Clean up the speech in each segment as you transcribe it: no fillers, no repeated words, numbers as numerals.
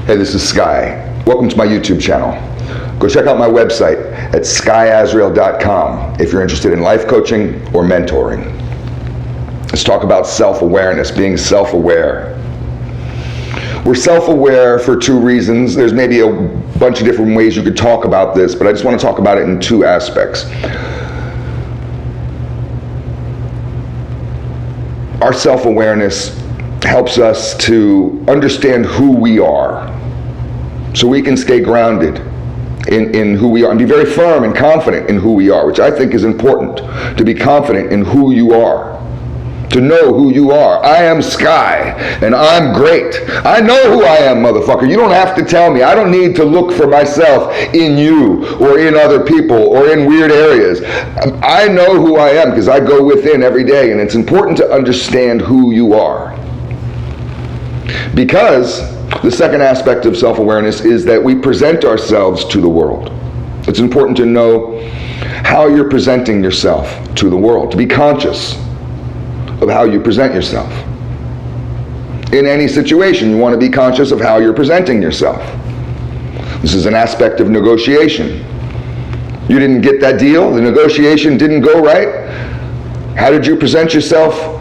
Hey, this is Sky. Welcome to my YouTube channel. Go check out my website at skyazrael.com if you're interested in life coaching or mentoring. Let's talk about self-awareness, being self-aware. We're self-aware for two reasons. There's maybe a bunch of different ways you could talk about this, but I just want to talk about it in two aspects. Our self-awareness helps us to understand who we are, so we can stay grounded in who we are and be very firm and confident in who we are, which I think is important, to be confident in who you are, to know who you are. I am Sky, and I'm great. I know who I am, motherfucker. You don't have to tell me. I don't need to look for myself in you or in other people or in weird areas. I know who I am because I go within every day, and it's important to understand who you are. Because the second aspect of self-awareness is that we present ourselves to the world. It's important to know how you're presenting yourself to the world, to be conscious of how you present yourself. In any situation, you want to be conscious of how you're presenting yourself. This is an aspect of negotiation. You didn't get that deal, the negotiation didn't go right. How did you present yourself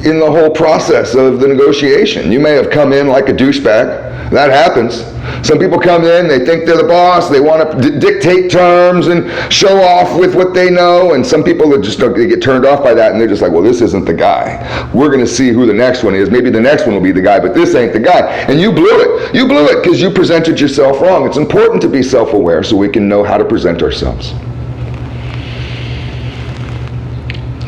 in the whole process of the negotiation? You may have come in like a douchebag. That happens. Some people come in, they think they're the boss, they want to dictate terms and show off with what they know, and some people are just, they get turned off by that, and they're just like, well, this isn't the guy. We're going to see who the next one is. Maybe the next one will be the guy, but this ain't the guy. And you blew it. You blew it because you presented yourself wrong. It's important to be self-aware so we can know how to present ourselves.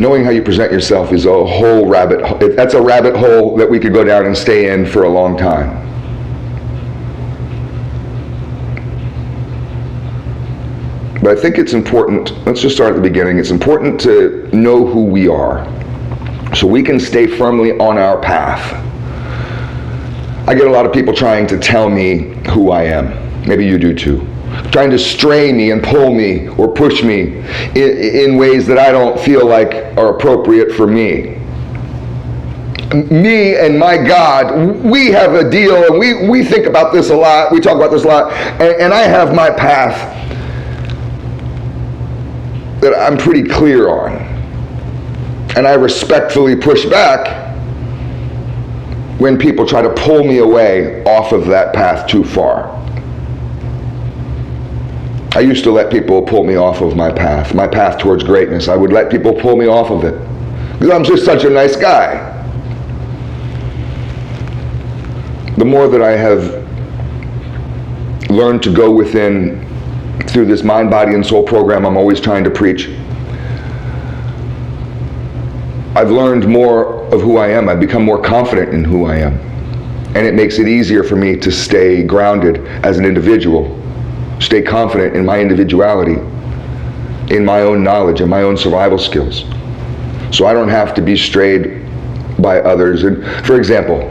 Knowing how you present yourself is a whole rabbit hole. That's a rabbit hole that we could go down and stay in for a long time. But I think it's important, let's just start at the beginning. It's important to know who we are so we can stay firmly on our path. I get a lot of people trying to tell me who I am. Maybe you do too. Trying to stray me and pull me or push me in ways that I don't feel like are appropriate for me. Me and my God, we have a deal, and we think about this a lot, we talk about this a lot, and I have my path that I'm pretty clear on. And I respectfully push back when people try to pull me away off of that path too far. I used to let people pull me off of my path towards greatness. I would let people pull me off of it because I'm just such a nice guy. The more that I have learned to go within through this mind, body, and soul program I'm always trying to preach, I've learned more of who I am. I've become more confident in who I am. And it makes it easier for me to stay grounded as an individual. Stay confident in my individuality, in my own knowledge and my own survival skills. So I don't have to be strayed by others. And for example,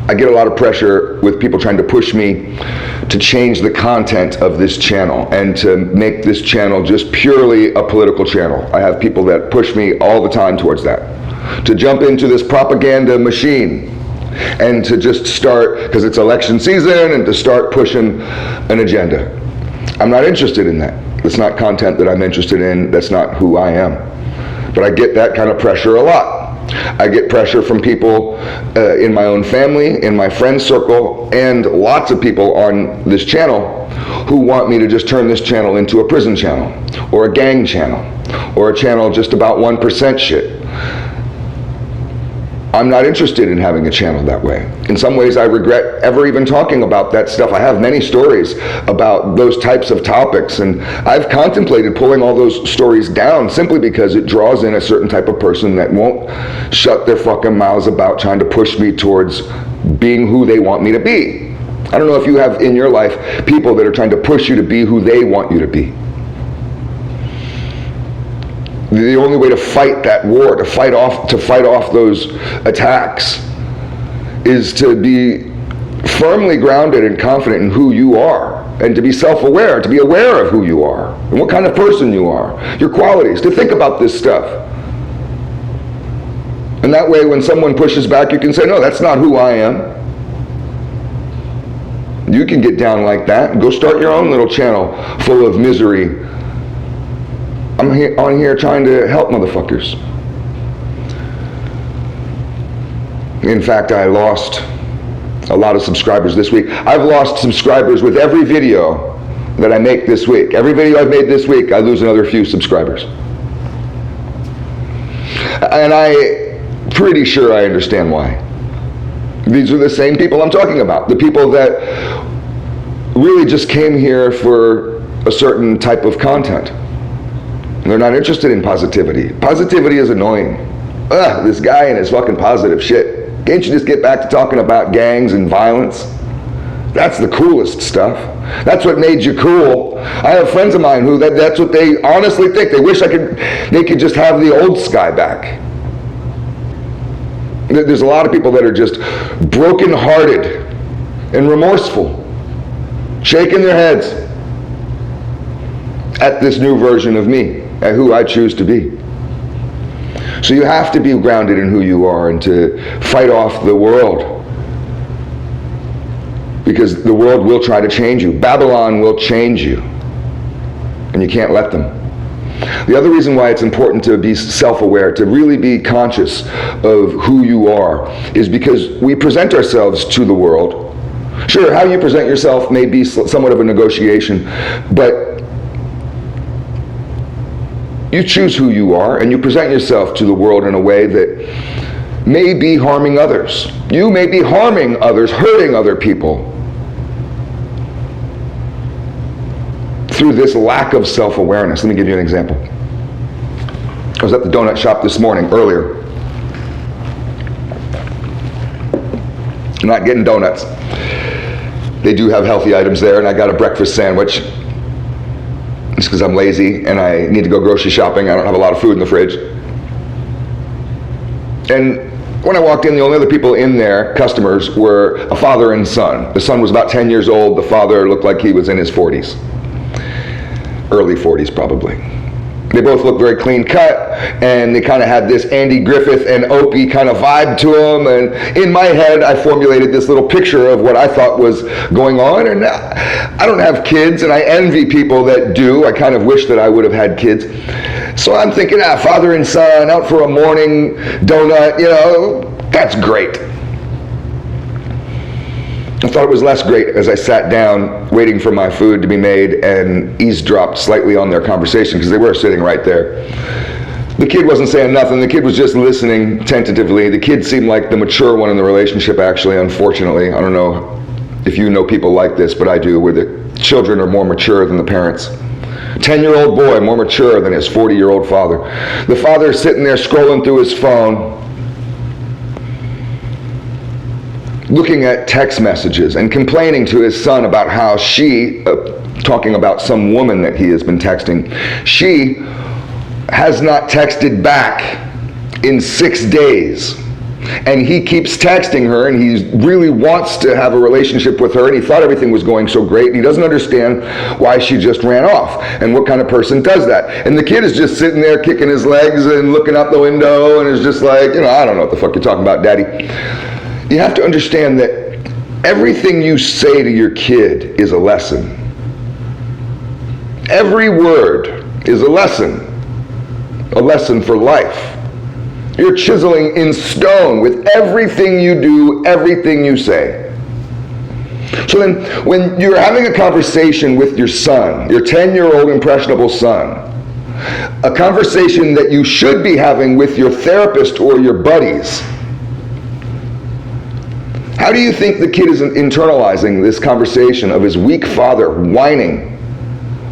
I get a lot of pressure with people trying to push me to change the content of this channel and to make this channel just purely a political channel. I have people that push me all the time towards that. To jump into this propaganda machine and to just start, because it's election season, and to start pushing an agenda. I'm not interested in that. It's not content that I'm interested in. That's not who I am. But I get that kind of pressure a lot. I get pressure from people in my own family, in my friend circle, and lots of people on this channel who want me to just turn this channel into a prison channel, or a gang channel, or a channel just about 1% shit. I'm not interested in having a channel that way. In some ways, I regret ever even talking about that stuff. I have many stories about those types of topics, and I've contemplated pulling all those stories down simply because it draws in a certain type of person that won't shut their fucking mouths about trying to push me towards being who they want me to be. I don't know if you have in your life people that are trying to push you to be who they want you to be. The only way to fight that war, to fight off those attacks, is to be firmly grounded and confident in who you are, and to be self-aware, to be aware of who you are and what kind of person you are, your qualities, to think about this stuff. And that way, when someone pushes back, you can say, no, that's not who I am. You can get down like that. Go start your own little channel full of misery. I'm on here trying to help motherfuckers. In fact, I lost a lot of subscribers this week. I've lost subscribers with every video that I make this week. Every video I've made this week, I lose another few subscribers. And I'm pretty sure I understand why. These are the same people I'm talking about. The people that really just came here for a certain type of content. They're not interested in positivity. Positivity is annoying. Ugh, this guy and his fucking positive shit. Can't you just get back to talking about gangs and violence? That's the coolest stuff. That's what made you cool. I have friends of mine who that's what they honestly think. They wish they could just have the old Sky back. There's a lot of people that are just broken-hearted and remorseful, shaking their heads at this new version of me, at who I choose to be. So you have to be grounded in who you are and to fight off the world. Because the world will try to change you. Babylon will change you. And you can't let them. The other reason why it's important to be self-aware, to really be conscious of who you are, is because we present ourselves to the world. Sure, how you present yourself may be somewhat of a negotiation, but you choose who you are and you present yourself to the world in a way that may be harming others. You may be harming others, hurting other people through this lack of self-awareness. Let me give you an example. I was at the donut shop this morning, earlier. I'm not getting donuts. They do have healthy items there, and I got a breakfast sandwich. It's because I'm lazy and I need to go grocery shopping. I don't have a lot of food in the fridge. And when I walked in, the only other people in there, customers, were a father and son. The son was about 10 years old. The father looked like he was in his 40s. Early 40s, probably. They both looked very clean cut, and they kind of had this Andy Griffith and Opie kind of vibe to them. And in my head, I formulated this little picture of what I thought was going on. And I don't have kids, and I envy people that do. I kind of wish that I would have had kids. So I'm thinking, father and son out for a morning donut, that's great. I thought it was less great as I sat down waiting for my food to be made and eavesdropped slightly on their conversation, because they were sitting right there. The kid wasn't saying nothing. The kid was just listening tentatively. The kid seemed like the mature one in the relationship, actually, unfortunately. I don't know if you know people like this, but I do, where the children are more mature than the parents. 10-year-old boy more mature than his 40-year-old father. The father is sitting there scrolling through his phone, looking at text messages and complaining to his son about how she, talking about some woman that he has been texting, she has not texted back in 6 days. And he keeps texting her, and he really wants to have a relationship with her, and he thought everything was going so great, and he doesn't understand why she just ran off, and what kind of person does that. And the kid is just sitting there kicking his legs and looking out the window, and is just like, I don't know what the fuck you're talking about, Daddy. You have to understand that everything you say to your kid is a lesson. Every word is a lesson for life. You're chiseling in stone with everything you do, everything you say. So then, when you're having a conversation with your son, your 10-year-old impressionable son, a conversation that you should be having with your therapist or your buddies, how do you think the kid is internalizing this conversation of his weak father whining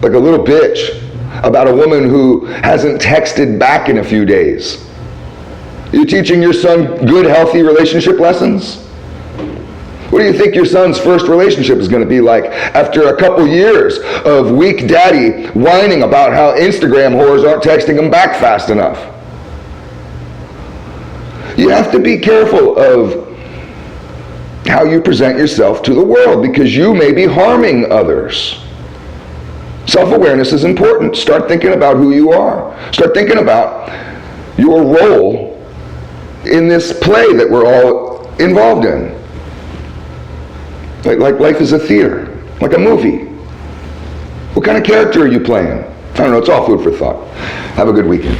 like a little bitch about a woman who hasn't texted back in a few days? You're teaching your son good, healthy relationship lessons? What do you think your son's first relationship is going to be like after a couple years of weak daddy whining about how Instagram whores aren't texting him back fast enough? You have to be careful of how you present yourself to the world, because you may be harming others. Self-awareness is important. Start thinking about who you are. Start thinking about your role in this play that we're all involved in. Like life is a theater, like a movie. What kind of character are you playing? I don't know, it's all food for thought. Have a good weekend.